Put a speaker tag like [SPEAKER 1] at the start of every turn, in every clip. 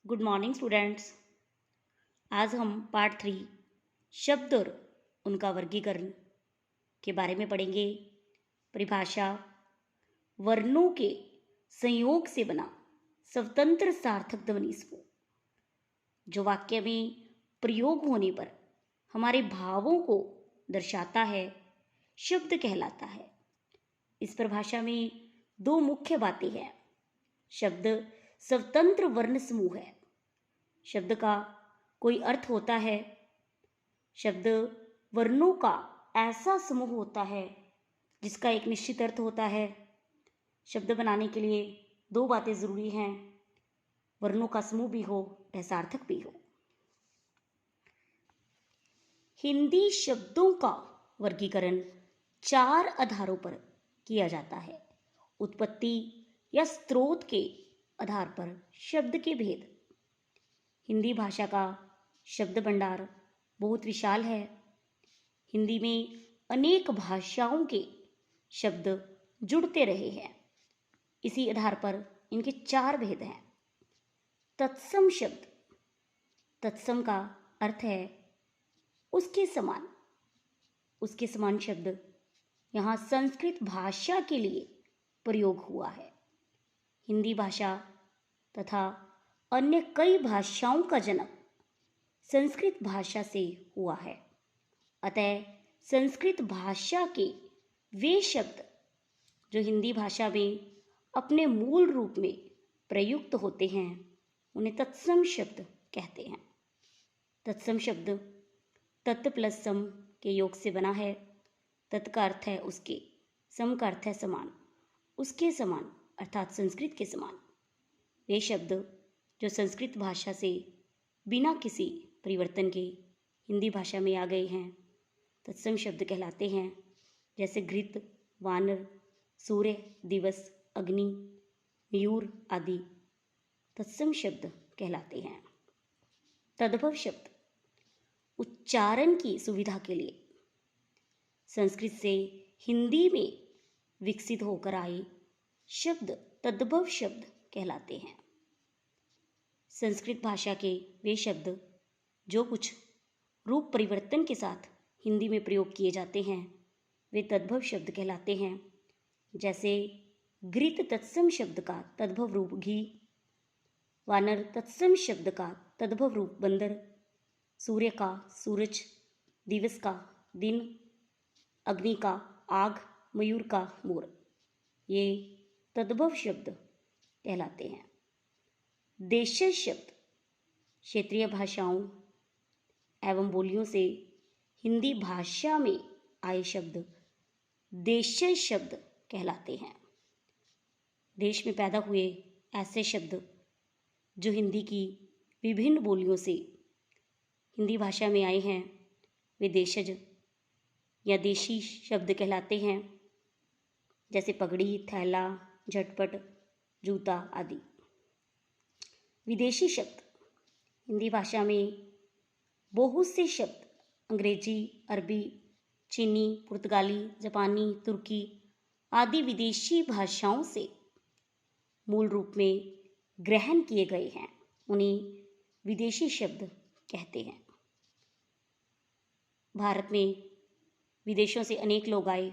[SPEAKER 1] Good morning students. आज हम part 3 शब्द और उनका वर्गीकरण के बारे में पढ़ेंगे। परिभाषा: वर्णों के संयोग से बना स्वतंत्र सार्थक ध्वनि समूह जो वाक्य में प्रयोग होने पर हमारे भावों को दर्शाता है, शब्द कहलाता है। इस परिभाषा में दो मुख्य बातें हैं। शब्द स्वतंत्र वर्ण समूह है। शब्द का कोई अर्थ होता है। शब्द वर्णों का ऐसा समूह होता है जिसका एक निश्चित अर्थ होता है। शब्द बनाने के लिए दो बातें जरूरी हैं: वर्णों का समूह भी हो, वह सार्थक भी हो। हिंदी शब्दों का वर्गीकरण 4 आधारों पर किया जाता है। उत्पत्ति या स्रोत के आधार पर शब्द के भेद। हिंदी भाषा का शब्द भंडार बहुत विशाल है। हिंदी में अनेक भाषाओं के शब्द जुड़ते रहे हैं। इसी आधार पर इनके 4 भेद हैं। तत्सम शब्द। तत्सम का अर्थ है उसके समान। उसके समान शब्द यहाँ संस्कृत भाषा के लिए प्रयोग हुआ है। हिंदी भाषा तथा अन्य कई भाषाओं का जन्म संस्कृत भाषा से हुआ है। अतः संस्कृत भाषा के वे शब्द जो हिंदी भाषा में अपने मूल रूप में प्रयुक्त होते हैं उन्हें तत्सम शब्द कहते हैं। तत्सम शब्द तत् प्लस सम के योग से बना है। तत् का अर्थ है उसके, सम का अर्थ है समान, उसके समान अर्थात संस्कृत के समान। वे शब्द जो संस्कृत भाषा से बिना किसी परिवर्तन के हिंदी भाषा में आ गए हैं तत्सम शब्द कहलाते हैं। जैसे घृत, वानर, सूर्य, दिवस, अग्नि, मयूर आदि तत्सम शब्द कहलाते हैं। तद्भव शब्द उच्चारण की सुविधा के लिए संस्कृत से हिंदी में विकसित होकर आए शब्द तद्भव शब्द कहलाते हैं। संस्कृत भाषा के वे शब्द जो कुछ रूप परिवर्तन के साथ हिंदी में प्रयोग किए जाते हैं वे तद्भव शब्द कहलाते हैं। जैसे घृत तत्सम शब्द का तद्भव रूप घी, वानर तत्सम शब्द का तद्भव रूप बंदर, सूर्य का सूरज, दिवस का दिन, अग्नि का आग, मयूर का मोर, ये तद्भव शब्द कहलाते हैं। देशज शब्द क्षेत्रीय भाषाओं एवं बोलियों से हिंदी भाषा में आए शब्द देशज शब्द कहलाते हैं। देश में पैदा हुए ऐसे शब्द जो हिंदी की विभिन्न बोलियों से हिंदी भाषा में आए हैं वे देशज या देशी शब्द कहलाते हैं। जैसे पगड़ी, थैला, झटपट, जूता आदि। विदेशी शब्द हिंदी भाषा में बहुत से शब्द अंग्रेजी, अरबी, चीनी, पुर्तगाली, जापानी, तुर्की आदि विदेशी भाषाओं से मूल रूप में ग्रहण किए गए हैं, उन्हें विदेशी शब्द कहते हैं। भारत में विदेशों से अनेक लोग आए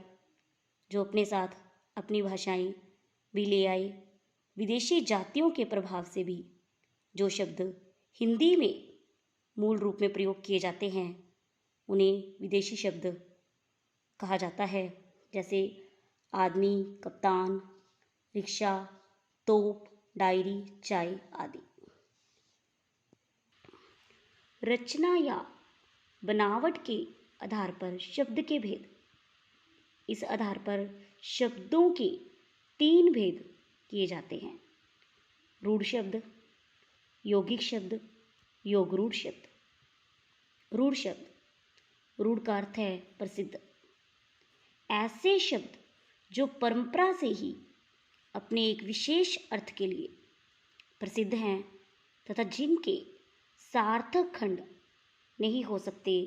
[SPEAKER 1] जो अपने साथ अपनी भाषाएं भी ले आए। विदेशी जातियों के प्रभाव से भी जो शब्द हिंदी में मूल रूप में प्रयोग किए जाते हैं उन्हें विदेशी शब्द कहा जाता है। जैसे आदमी, कप्तान, रिक्शा, तोप, डायरी, चाय आदि। रचना या बनावट के आधार पर शब्द के भेद। इस आधार पर शब्दों के 3 भेद किए जाते हैं: रूढ़ शब्द, यौगिक शब्द, योगरूढ़ शब्द। रूढ़ शब्द, रूढ़ का अर्थ है प्रसिद्ध। ऐसे शब्द जो परंपरा से ही अपने एक विशेष अर्थ के लिए प्रसिद्ध हैं तथा जिनके सार्थक खंड नहीं हो सकते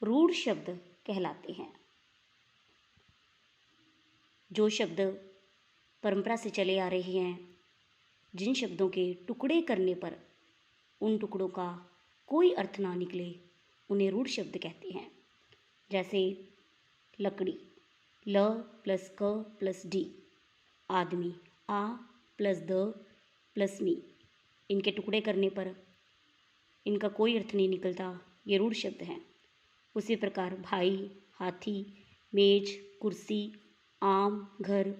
[SPEAKER 1] रूढ़ शब्द कहलाते हैं। जो शब्द परंपरा से चले आ रहे हैं, जिन शब्दों के टुकड़े करने पर उन टुकड़ों का कोई अर्थ ना निकले उन्हें रूढ़ शब्द कहते हैं। जैसे लकड़ी, ल प्लस क प्लस डी, आदमी, आ प्लस द प्लस नी। इनके टुकड़े करने पर इनका कोई अर्थ नहीं निकलता, ये रूढ़ शब्द हैं। उसी प्रकार भाई, हाथी, मेज, कुर्सी, आम, घर,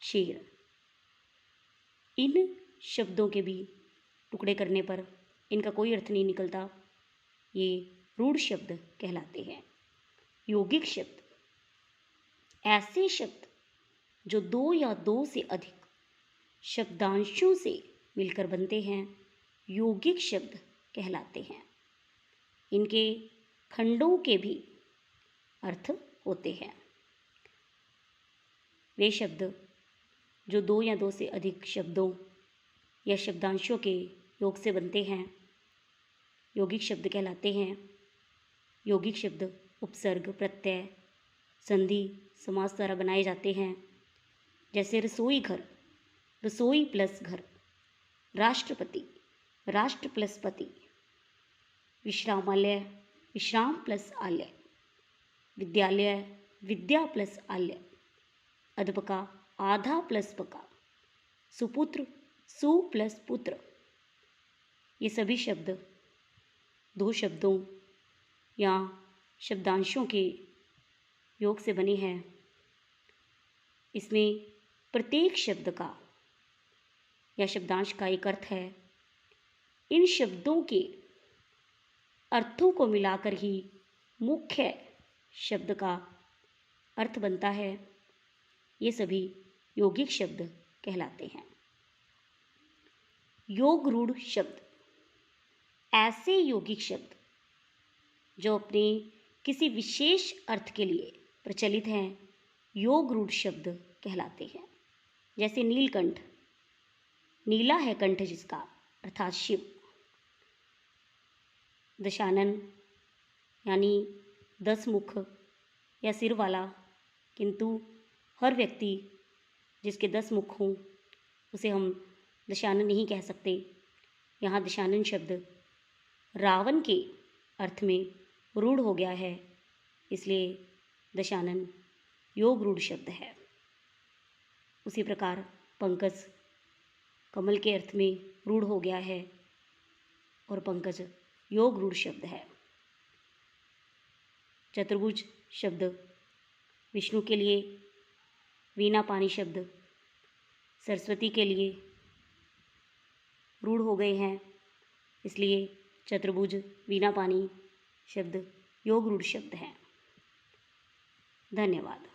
[SPEAKER 1] शेर, इन शब्दों के भी टुकड़े करने पर इनका कोई अर्थ नहीं निकलता, ये रूढ़ शब्द कहलाते हैं। यौगिक शब्द, ऐसे शब्द जो दो या दो से अधिक शब्दांशों से मिलकर बनते हैं, यौगिक शब्द कहलाते हैं। इनके खंडों के भी अर्थ होते हैं। वे शब्द जो दो या दो से अधिक शब्दों या शब्दांशों के योग से बनते हैं, यौगिक शब्द कहलाते हैं। यौगिक शब्द उपसर्ग, प्रत्यय, संधि, समास द्वारा बनाए जाते हैं। जैसे रसोई घर, रसोई प्लस घर, राष्ट्रपति, राष्ट्र प्लस पति, विश्रामालय, विश्राम प्लस आलय, विद्यालय, विद्या प्लस आलय, अध्यापका, आधा प्लस पका, सुपुत्र, सु प्लस पुत्र। ये सभी शब्द दो शब्दों या शब्दांशों के योग से बने हैं। इसमें प्रत्येक शब्द का या शब्दांश का एक अर्थ है। इन शब्दों के अर्थों को मिलाकर ही मुख्य शब्द का अर्थ बनता है। ये सभी यौगिक शब्द कहलाते हैं। योग रूढ़ शब्द, ऐसे यौगिक शब्द जो अपने किसी विशेष अर्थ के लिए प्रचलित हैं, योग रूढ़ शब्द कहलाते हैं। जैसे नीलकंठ, नीला है कंठ जिसका, अर्थात शिव। दशानन यानी 10 मुख या सिर वाला, किंतु हर व्यक्ति जिसके 10 मुख हों उसे हम दशानन नहीं कह सकते। यहाँ दशानन शब्द रावण के अर्थ में रूढ़ हो गया है, इसलिए दशानन योग रूढ़ शब्द है। उसी प्रकार पंकज कमल के अर्थ में रूढ़ हो गया है और पंकज योग रूढ़ शब्द है। चतुर्भुज शब्द विष्णु के लिए, वीणा पानी शब्द सरस्वती के लिए रूढ़ हो गए हैं, इसलिए चतुर्भुज, वीणा पानी शब्द योग रूढ़ शब्द हैं। धन्यवाद।